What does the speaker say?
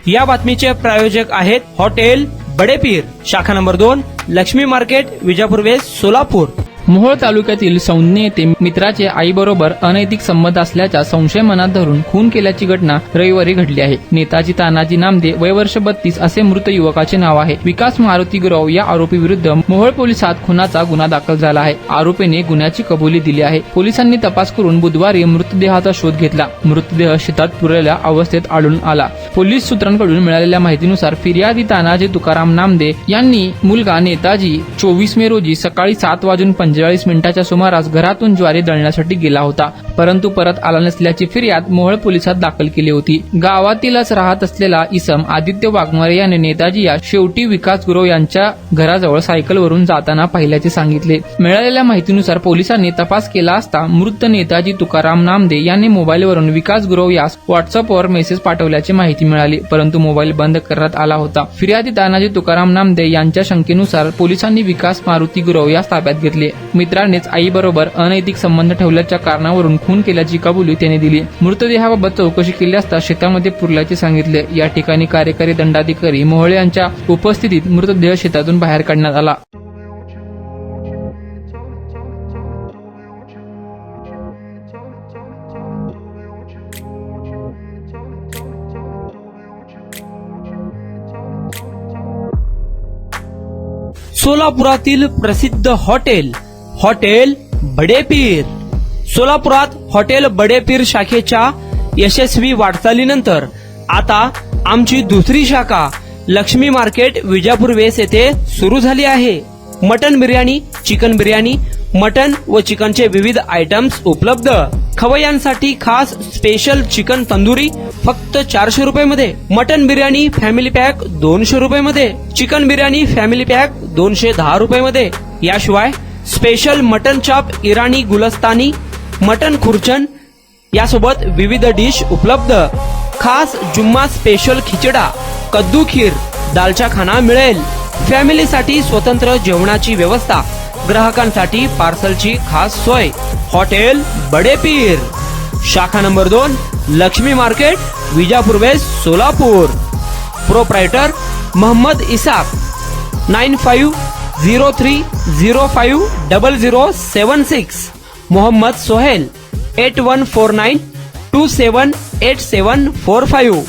या बातमीचे प्रायोजक आहेत हॉटेल बडेपीर, शाखा number 2, Laxmi market, Vijapur west, Solapur. Mohol तालुक्यातील सौंदे येथे मित्राचे आईबरोबर अनैतिक संबंध असल्याचा संशय मनात धरून खून केल्याची घटना रविवारी घडली आहे। नेताजी तानाजी नामदे, वय वर्ष 32 असे मृत युवकाचे नाव आहे। विकास मारुती गुरव या आरोपी विरुद्ध मोहोळ पोलिसात खुनाचा गुन्हा दाखल झाला आहे। आरोपीने गुन्ह्याची कबुली दिली आहे। पोलिसांनी तपास करून बुधवारी मृतदेहाचा शोध घेतला। मृतदेह शेतात पुरलेल्या अवस्थेत आढळून आला। पोलीस सूत्रांकडून मिळालेल्या माहितीनुसार फिर्यादी तानाजी तुकाराम नामदे यांनी मुलगा नेताजी 24 मे रोजी सकाळी 7:45 सुमारास घरातून ज्वारी दळण्यासाठी गेला होता, परंतु परत आला नसल्याची फिर्याद मोहोळ पोलिसात दाखल केली होती। गावातीलच राहत असलेला इसम आदित्य वाघमारे याने नेताजी या शेवटी विकास गुरव यांच्या घराजवळ सायकलवरून जाताना पाहिल्याचे सांगितले। मिळालेल्या माहितीनुसार पोलिसांनी तपास केला असता मृत नेताजी तुकाराम नामदे यांनी मोबाईलवरून विकास गुरव यास व्हॉट्सअपवर मेसेज पाठवल्याची माहिती मिळाली, परंतु मोबाईल बंद करण्यात आला होता। फिर्यादी तानाजी तुकाराम नामदे यांच्या शंकेनुसार पोलिसांनी विकास मारुती गुरव यास ताब्यात घेतले। मित्रानेच आईबरोबर अनैतिक संबंध ठेवल्याच्या कारणावरून खून केल्याची कबुली त्याने दिली। मृतदेहाबाबत चौकशी केली असता शेतामध्ये पुरल्याचे सांगितले। या ठिकाणी कार्यकारी दंडाधिकारी मोहोळ यांच्या उपस्थितीत मृतदेह शेतातून बाहेर काढण्यात आला। सोलापुरातील प्रसिद्ध हॉटेल बडेपीर। सोलापुरात हॉटेल बडेपीर शाखेच्या यशस्वी वाटचालीनंतर आता आमची दुसरी शाखा लक्ष्मी मार्केट, विजापूर वेस्ट येथे सुरू झाली आहे। Mutton biryani, chicken biryani, mutton व चिकनचे विविध आयटम्स उपलब्ध। खवय्यांसाठी खास स्पेशल चिकन तंदुरी फक्त 400 रुपये मध्ये, मटन बिर्याणी फॅमिली पॅक 200 रुपये मध्ये, चिकन बिर्याणी फॅमिली पॅक 210 रुपये मध्ये। याशिवाय स्पेशल मटन चाप, इराणी गुलस्तानी, मटन खुर्चन यासोबत विविध डिश उपलब्ध। खास जुम्मा स्पेशल खिचडा, कद्दू खीर, दालचा खाना मिळेल। फॅमिलीसाठी स्वतंत्र जेवणाची व्यवस्था, ग्राहकांसाठी पार्सलची खास सोय। हॉटेल बडेपीर, शाखा number 2, Laxmi market, Vijapur west, Solapur. Proprietor Mohammad Isaq, 9503050076। Mohammad Sohail, 8149278745।